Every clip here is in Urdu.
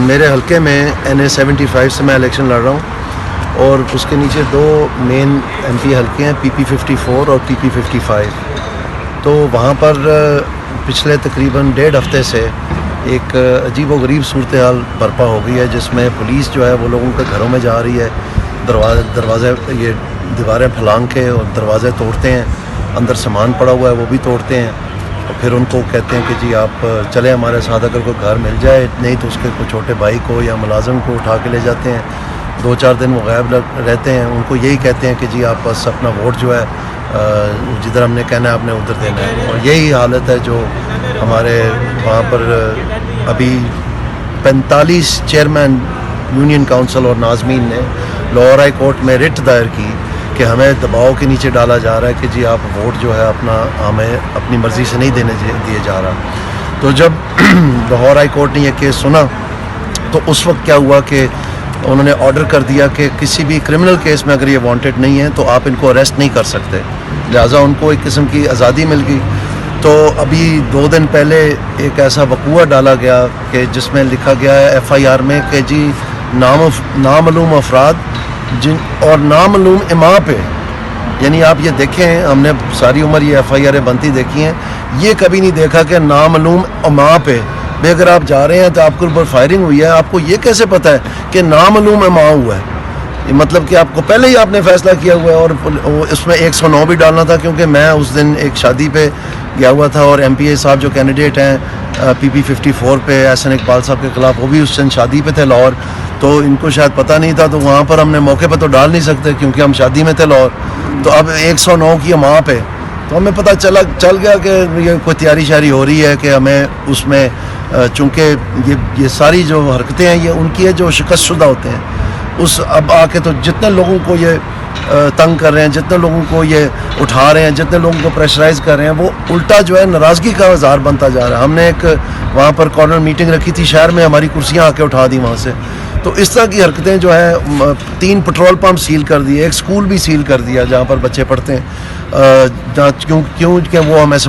میرے حلقے میں NA-75 سے میں الیکشن لڑ رہا ہوں اور اس کے نیچے دو مین MP حلقے ہیں PP-54 اور PP-55. تو وہاں پر پچھلے تقریباً 1.5 ہفتے سے ایک عجیب و غریب صورتحال برپا ہو گئی ہے، جس میں پولیس جو ہے وہ لوگوں کے گھروں میں جا رہی ہے، دروازے یہ دیواریں پھلانگ کے اور دروازے توڑتے ہیں، اندر سامان پڑا ہوا ہے وہ بھی توڑتے ہیں، اور پھر ان کو کہتے ہیں کہ جی آپ چلیں ہمارے ساتھ، اگر کوئی گھر مل جائے نہیں تو اس کے کوئی چھوٹے بھائی کو یا ملازم کو اٹھا کے لے جاتے ہیں. 2-4 دن وہ غائب رہتے ہیں. ان کو یہی کہتے ہیں کہ جی آپ بس اپنا ووٹ جو ہے جدھر ہم نے کہنا ہے آپ نے ادھر دینا ہے. اور یہی حالت ہے جو ہمارے وہاں پر ابھی 45 چیئرمین یونین کونسل اور ناظمین نے لاہور ہائی کورٹ میں رٹ دائر کی کہ ہمیں دباؤ کے نیچے ڈالا جا رہا ہے کہ جی آپ ووٹ جو ہے اپنا ہمیں اپنی مرضی سے نہیں دیے جا رہا. تو جب لاہور ہائی کورٹ نے یہ کیس سنا تو اس وقت کیا ہوا کہ انہوں نے آرڈر کر دیا کہ کسی بھی کرمنل کیس میں اگر یہ وانٹڈ نہیں ہے تو آپ ان کو اریسٹ نہیں کر سکتے، لہٰذا ان کو ایک قسم کی آزادی مل گئی. تو ابھی 2 دن پہلے ایک ایسا وقوع ڈالا گیا کہ جس میں لکھا گیا ہے FIR میں کہ جی نامعلوم افراد اور نامعلوم اماں پہ، یعنی آپ یہ دیکھیں ہم نے ساری عمر یہ FIR بنتی دیکھی ہیں، یہ کبھی نہیں دیکھا کہ نامعلوم اماں پہ بھی اگر آپ جا رہے ہیں تو آپ کے اوپر فائرنگ ہوئی ہے، آپ کو یہ کیسے پتہ ہے کہ نامعلوم اماں ہوا ہے؟ مطلب کہ آپ کو پہلے ہی آپ نے فیصلہ کیا ہوا ہے. اور اس میں 109 بھی ڈالنا تھا، کیونکہ میں اس دن ایک شادی پہ گیا ہوا تھا اور MPA صاحب جو کینڈیڈیٹ ہیں PP-54 پہ احسن اقبال صاحب کے خلاف، وہ بھی اس دن شادی پہ تھے لاہور. تو ان کو شاید پتہ نہیں تھا، تو وہاں پر ہم نے موقع پہ تو ڈال نہیں سکتے کیونکہ ہم شادی میں تھے لاہور. تو اب 109 کی ماں پہ تو ہمیں پتہ چل گیا کہ یہ کوئی تیاری شاری ہو رہی ہے کہ ہمیں اس میں، چونکہ یہ ساری جو حرکتیں ہیں یہ ان کی ہے جو شکست شدہ ہوتے ہیں. اب آ کے تو جتنے لوگوں کو یہ تنگ کر رہے ہیں، جتنے لوگوں کو یہ اٹھا رہے ہیں، جتنے لوگوں کو پریشرائز کر رہے ہیں، وہ الٹا جو ہے ناراضگی کا اظہار بنتا جا رہا ہے. ہم نے ایک وہاں پر کارنر میٹنگ رکھی تھی شہر میں، ہماری کرسیاں آ کے اٹھا دی وہاں سے. تو اس طرح کی حرکتیں جو ہے 3 پٹرول پمپ سیل کر دیے، ایک سکول بھی سیل کر دیا جہاں پر بچے پڑھتے ہیں، کیوں کہ وہ ہمارے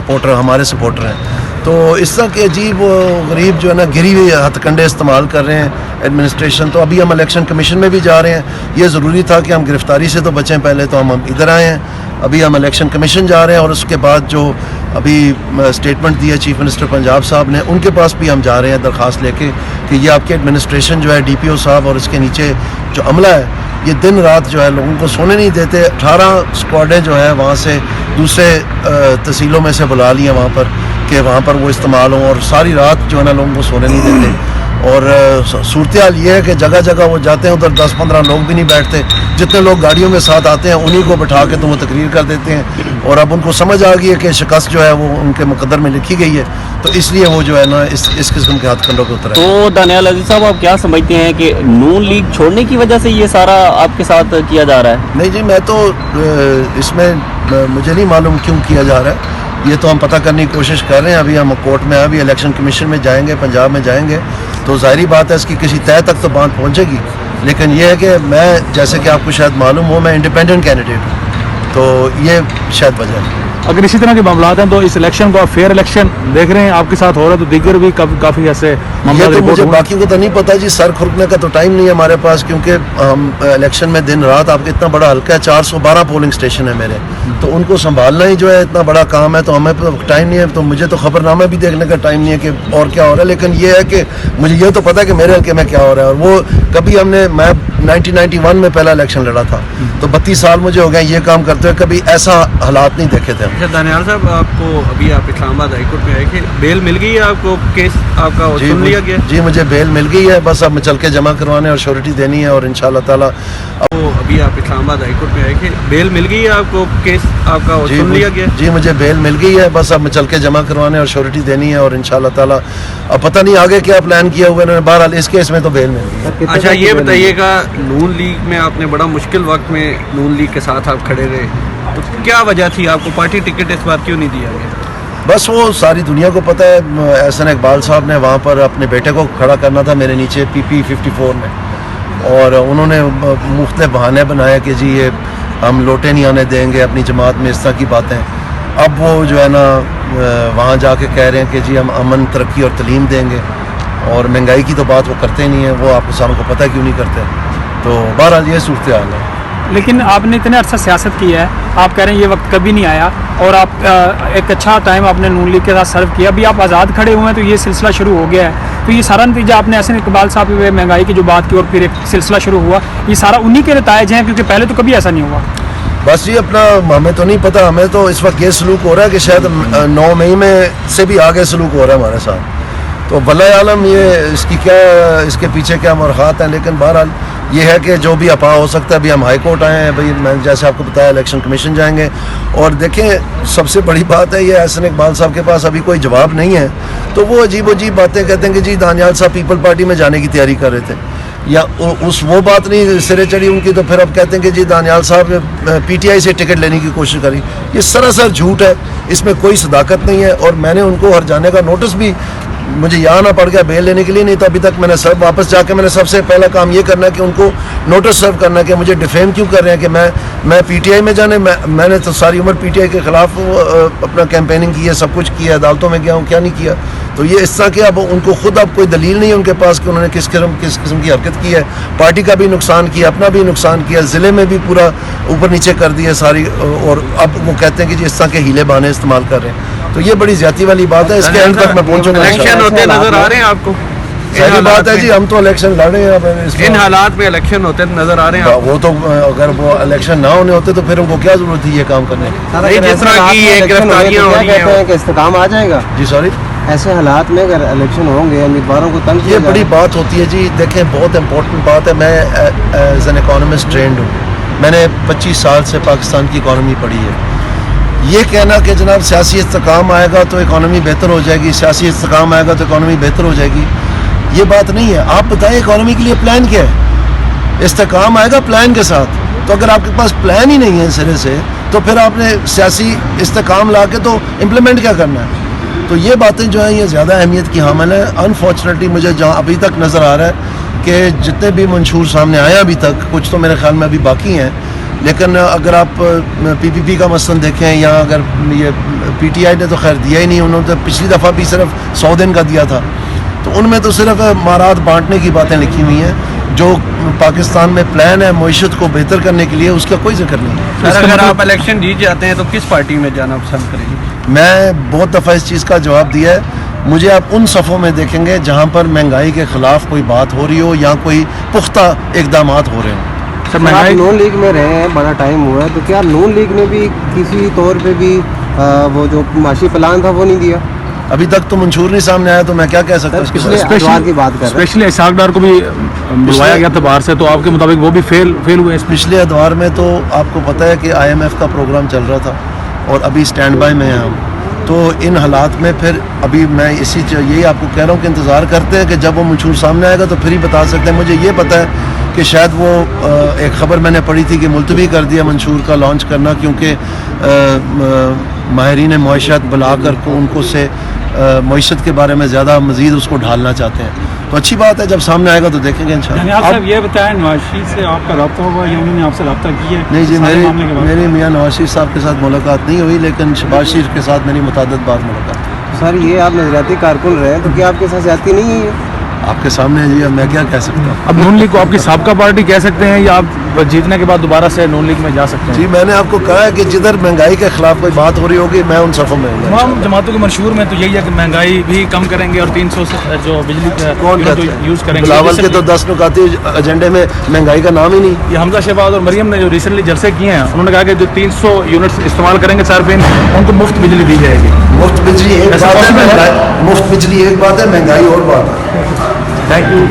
سپورٹر ہیں. تو اس طرح کے عجیب و غریب جو ہے نا گری ہوئی ہتھ کنڈے استعمال کر رہے ہیں ایڈمنسٹریشن. تو ابھی ہم الیکشن کمیشن میں بھی جا رہے ہیں. یہ ضروری تھا کہ ہم گرفتاری سے تو بچیں، پہلے تو ہم ادھر آئے ہیں. ابھی ہم الیکشن کمیشن جا رہے ہیں اور اس کے بعد جو ابھی اسٹیٹمنٹ دی ہے چیف منسٹر پنجاب صاحب نے، ان کے پاس بھی ہم جا رہے ہیں درخواست لے کے کہ یہ آپ کے ایڈمنسٹریشن جو ہے DPO صاحب اور اس کے نیچے جو عملہ ہے یہ دن رات جو ہے لوگوں کو سونے نہیں دیتے. 18 اسکواڈیں جو ہے وہاں سے دوسرے تحصیلوں میں سے بلا لی ہیں وہاں پر کہ وہاں پر وہ استعمال ہوں، اور ساری رات جو ہے نا لوگوں کو سونے نہیں دیتے. اور صورتحال یہ ہے کہ جگہ جگہ وہ جاتے ہیں، ادھر 10-15 لوگ بھی نہیں بیٹھتے، جتنے لوگ گاڑیوں میں ساتھ آتے ہیں انہی کو بٹھا کے تو وہ تقریر کر دیتے ہیں. اور اب ان کو سمجھ آ گئی ہے کہ شکست جو ہے وہ ان کے مقدر میں لکھی گئی ہے، تو اس لیے وہ جو ہے نا اس قسم کے ہاتھ کنڈوں کے اتر ہے. تو دانیال عزیز صاحب، آپ کیا سمجھتے ہیں کہ نون لیگ چھوڑنے کی وجہ سے یہ سارا آپ کے ساتھ کیا جا رہا ہے؟ نہیں جی، میں تو اس میں مجھے نہیں معلوم کیوں کیا جا رہا ہے، یہ تو ہم پتہ کرنے کی کوشش کر رہے ہیں. ابھی ہم کورٹ میں ابھی الیکشن کمیشن میں جائیں گے، پنجاب میں جائیں گے، تو ظاہری بات ہے اس کی کسی طے تک تو بات پہنچے گی. لیکن یہ ہے کہ میں، جیسے کہ آپ کو شاید معلوم ہو، میں انڈیپینڈنٹ کینڈیڈیٹ ہوں، تو یہ شاید وجہ ہے. اگر اسی طرح کے معاملات ہیں تو اس الیکشن کو آپ فیئر الیکشن دیکھ رہے ہیں آپ کے ساتھ ہو رہا ہے، تو دیگر بھی کافی ایسے یہ تو مجھے باقی کو تو نہیں پتا جی، سر کھرکنے کا تو ٹائم نہیں ہے ہمارے پاس، کیونکہ ہم الیکشن میں دن رات، آپ کا اتنا بڑا حلقہ ہے، 412 پولنگ اسٹیشن ہے میرے، تو ان کو سنبھالنا ہی جو ہے اتنا بڑا کام ہے. تو ہمیں ٹائم نہیں ہے، تو مجھے تو خبر نامہ بھی دیکھنے کا ٹائم نہیں ہے کہ اور کیا ہو رہا ہے. لیکن یہ ہے کہ مجھے یہ تو پتا ہے کہ میرے حلقے میں کیا ہو رہا ہے. اور وہ کبھی میں 1991 میں پہلا الیکشن لڑا تھا، تو 32 سال مجھے ہو گئے یہ کام کرتے ہوئے، کبھی ایسا حالات نہیں دیکھے تھے. دانیال صاحب، آپ کو ابھی آپ اسلام آباد ہائی کورٹ میں آئے کہ بیل مل گئی ہے آپ کو؟ کیس آپ کا سن لیا گیا؟ جی مجھے بیل مل گئی ہے، بس اب چل کے جمع کروانے اور شیورٹی دینی ہے، اور انشاءاللہ تعالی ابھی آپ اسلام آباد ہائی کورٹ میں آئے کہ بیل مل گئی ہے آپ کو؟ کیس آپ کا سن لیا گیا؟ جی مجھے بیل مل گئی ہے، بس اب چل کے جمع کروانے اور شیورٹی دینی ہے، اور انشاءاللہ تعالی اب پتہ نہیں آگے کیا پلان کیا ہوا ہے. بہرحال اس کیس میں تو بیل مل گئی. اچھا یہ بتائیے گا، نون لیگ میں آپ نے بڑا مشکل وقت میں نون لیگ کے ساتھ آپ کھڑے رہے، تو کیا وجہ تھی؟ آپ کو پارٹی ٹکٹ اس بار کیوں نہیں دیا گیا؟ بس وہ ساری دنیا کو پتہ ہے، احسن اقبال صاحب نے وہاں پر اپنے بیٹے کو کھڑا کرنا تھا میرے نیچے PP-54 میں، اور انہوں نے مختلف بہانے بنائے کہ جی یہ ہم لوٹے نہیں آنے دیں گے اپنی جماعت میں، اس طرح کی باتیں. اب وہ جو ہے نا وہاں جا کے کہہ رہے ہیں کہ جی ہم امن، ترقی اور تعلیم دیں گے. اور مہنگائی کی تو بات وہ کرتے ہی نہیں ہیں, وہ آپ کسانوں کو پتہ کیوں نہیں کرتے. تو بہرحال یہ صورتحال ہے. لیکن آپ نے اتنے عرصہ سیاست کی ہے, آپ کہہ رہے ہیں یہ وقت کبھی نہیں آیا, اور آپ ایک اچھا ٹائم آپ نے نون لیگ کے ساتھ سرو کیا, ابھی آپ آزاد کھڑے ہوئے ہیں تو یہ سلسلہ شروع ہو گیا ہے. تو یہ سارا نتیجہ آپ نے احسن اقبال صاحب مہنگائی کی جو بات کی اور پھر ایک سلسلہ شروع ہوا, یہ سارا انہی کے نتائج ہیں, کیونکہ پہلے تو کبھی ایسا نہیں ہوا. بس جی اپنا ہمیں تو نہیں پتہ, ہمیں تو اس وقت یہ سلوک ہو رہا ہے کہ شاید 9 مئی میں سے بھی آگے سلوک ہو رہا ہے ہمارے ساتھ. تو واللہ عالم یہ اس کے پیچھے کیا مرخات ہیں. لیکن بہرحال یہ ہے کہ جو بھی اپا ہو سکتا ہے. ابھی ہم ہائی کورٹ آئے ہیں بھائی, میں جیسے آپ کو بتایا الیکشن کمیشن جائیں گے. اور دیکھیں سب سے بڑی بات ہے, یہ احسن اقبال صاحب کے پاس ابھی کوئی جواب نہیں ہے, تو وہ عجیب باتیں کہتے ہیں کہ جی دانیال صاحب پیپل پارٹی میں جانے کی تیاری کر رہے تھے, یا وہ بات نہیں سرے چڑھی ان کی, تو پھر اب کہتے ہیں کہ جی دانیال صاحب پی ٹی آئی سے ٹکٹ لینے کی کوشش کری. یہ سراسر جھوٹ ہے, اس میں کوئی صداقت نہیں ہے. اور میں نے ان کو ہر جانے کا نوٹس بھی مجھے یہاں نہ پڑ گیا بیل لینے کے لیے, نہیں تو ابھی تک میں نے سب واپس جا کے میں نے سب سے پہلا کام یہ کرنا ہے کہ ان کو نوٹس سرو کرنا ہے کہ مجھے ڈیفیم کیوں کر رہے ہیں کہ میں پی ٹی آئی میں جانے. میں نے تو ساری عمر پی ٹی آئی کے خلاف اپنا کیمپیننگ کی ہے, سب کچھ کیا ہے, عدالتوں میں گیا ہوں, کیا نہیں کیا. تو یہ اس طرح کہ اب ان کو خود اب کوئی دلیل نہیں ہے ان کے پاس کہ انہوں نے کس قسم کی حرکت کی ہے. پارٹی کا بھی نقصان کیا, اپنا بھی نقصان کیا, ضلع میں بھی پورا اوپر نیچے کر دیا ساری, اور اب وہ کہتے ہیں کہ جی اس طرح کے ہیلے بہانے استعمال کر رہے ہیں. تو یہ بڑی زیادتی والی بات ہے, اس کے اینڈ تک میں پہنچوں گا. الیکشن ہوتے نظر آ رہے ہیں آپ کو؟ صحیح بات ہے جی, ہم تو الیکشن لڑ رہے ہیں. ان حالات میں الیکشن ہوتے نظر آ رہے ہیں. وہ تو اگر وہ الیکشن نہ ہونے ہوتے تو پھر ان کو کیا ضرورت تھی یہ کام کرنے کی. جس طرح کی یہ گرفتاریاں ہو رہی ہیں کہ استحکام آ جائے گا. جی سوری, ایسے حالات میں اگر الیکشن ہوں گے امیدواروں کو تنگ یہ بڑی بات ہوتی ہے جی. دیکھیں بہت امپورٹنٹ بات ہے, میں ایز این اکانومسٹ ٹرینڈ ہوں, میں نے 25 سال سے پاکستان کی اکانومی پڑھی ہے. یہ کہنا کہ جناب سیاسی استحکام آئے گا تو اکانومی بہتر ہو جائے گی, سیاسی استحکام آئے گا تو اکانومی بہتر ہو جائے گی, یہ بات نہیں ہے. آپ بتائیں اکانومی کے لیے پلان کیا ہے؟ استحکام آئے گا پلان کے ساتھ. تو اگر آپ کے پاس پلان ہی نہیں ہے سرے سے, تو پھر آپ نے سیاسی استحکام لا کے تو امپلیمنٹ کیا کرنا ہے؟ تو یہ باتیں جو ہیں یہ زیادہ اہمیت کی حامل ہیں. انفارچونیٹلی مجھے جہاں ابھی تک نظر آ رہا ہے کہ جتنے بھی منشور سامنے آئے ابھی تک, کچھ تو میرے خیال میں ابھی باقی ہیں, لیکن اگر آپ پی پی پی کا مثلاً دیکھیں, یا اگر یہ پی ٹی آئی نے تو خیر دیا ہی نہیں, انہوں نے تو پچھلی دفعہ بھی صرف 100 دن کا دیا تھا, تو ان میں تو صرف مارات بانٹنے کی باتیں لکھی ہوئی ہیں. جو پاکستان میں پلان ہے معیشت کو بہتر کرنے کے لیے, اس کا کوئی ذکر نہیں ہے. سر اگر آپ الیکشن جیت جاتے ہیں تو کس پارٹی میں جانا پسند کریں گے؟ میں بہت دفعہ اس چیز کا جواب دیا ہے. مجھے آپ ان صفوں میں دیکھیں گے جہاں پر مہنگائی کے خلاف کوئی بات ہو رہی ہو یا کوئی پختہ اقدامات ہو رہے ہوں. آپ نون لیگ میں رہے ہیں, بڑا ٹائم ہوا ہے, تو کیا نون لیگ نے بھی کسی طور پہ بھی وہ جو معاشی پلان تھا وہ نہیں دیا؟ ابھی تک تو منشور نہیں سامنے آیا, تو میں کیا کہہ سکتا ہوں. پچھلے اتوار کی بات کر رہے ہیں, اسپیشلی اسحاق ڈار کو بھی بلوایا گیا تھا باہر سے, تو آپ کے مطابق وہ بھی فیل ہوئے. پچھلے ادوار میں تو آپ کو پتہ ہے کہ آئی ایم ایف کا پروگرام چل رہا تھا, اور ابھی اسٹینڈ بائی میں ہیں ہم. تو ان حالات میں پھر ابھی میں یہی آپ کو کہہ رہا ہوں کہ انتظار کرتے ہیں کہ جب وہ منشور سامنے آئے گا تو پھر ہی بتا سکتے ہیں. مجھے یہ پتہ ہے کہ شاید وہ ایک خبر میں نے پڑھی تھی کہ ملتوی کر دیا منشور کا لانچ کرنا, کیونکہ ماہرین معیشت بلا کر ان کو سے معیشت کے بارے میں زیادہ مزید اس کو ڈھالنا چاہتے ہیں. تو اچھی بات ہے, جب سامنے آئے گا تو دیکھیں گے انشاءاللہ. آپ صاحب یہ بتائیں, نواز شریف سے آپ کا رابطہ ہوا یا انہوں نے آپ سے رابطہ کیا ہے؟ نہیں جی, میری میاں نواز شریف صاحب کے ساتھ ملاقات نہیں ہوئی, لیکن شہباز شریف کے ساتھ میری متعدد بار ملاقات ہوئی. سر یہ آپ نظریاتی کارکن رہے ہیں, تو کیا آپ کے ساتھ زیادتی نہیں ہے؟ آپ کے سامنے ہے جی, اب میں کیا کہہ سکتا ہوں. اب نون لیگ کو آپ کی سابقہ پارٹی کہہ سکتے ہیں, یا آپ جیتنے کے بعد دوبارہ سے نون لیگ میں جا سکتے ہیں؟ جی میں نے آپ کو کہا ہے کہ جدھر مہنگائی کے خلاف کوئی بات ہو رہی ہوگی میں ان صفوں میں ہوں. تمام جماعتوں کے منشور میں تو یہی ہے کہ مہنگائی بھی کم کریں گے اور 300 سے جو بجلی کون یوز کریں گے. بلاول کے تو 10 نکاتی ایجنڈے میں مہنگائی کا نام ہی نہیں. یہ حمزہ شہباز اور مریم نے جو ریسنٹلی جلسے کیے ہیں, انہوں نے کہا کہ جو 300 یونٹس استعمال کریں گے صارفین, ان کو مفت بجلی دی جائے گی. مفت بجلی ایک بات ہے, مفت بجلی ایک بات ہے, مہنگائی اور بات ہے. Thank you.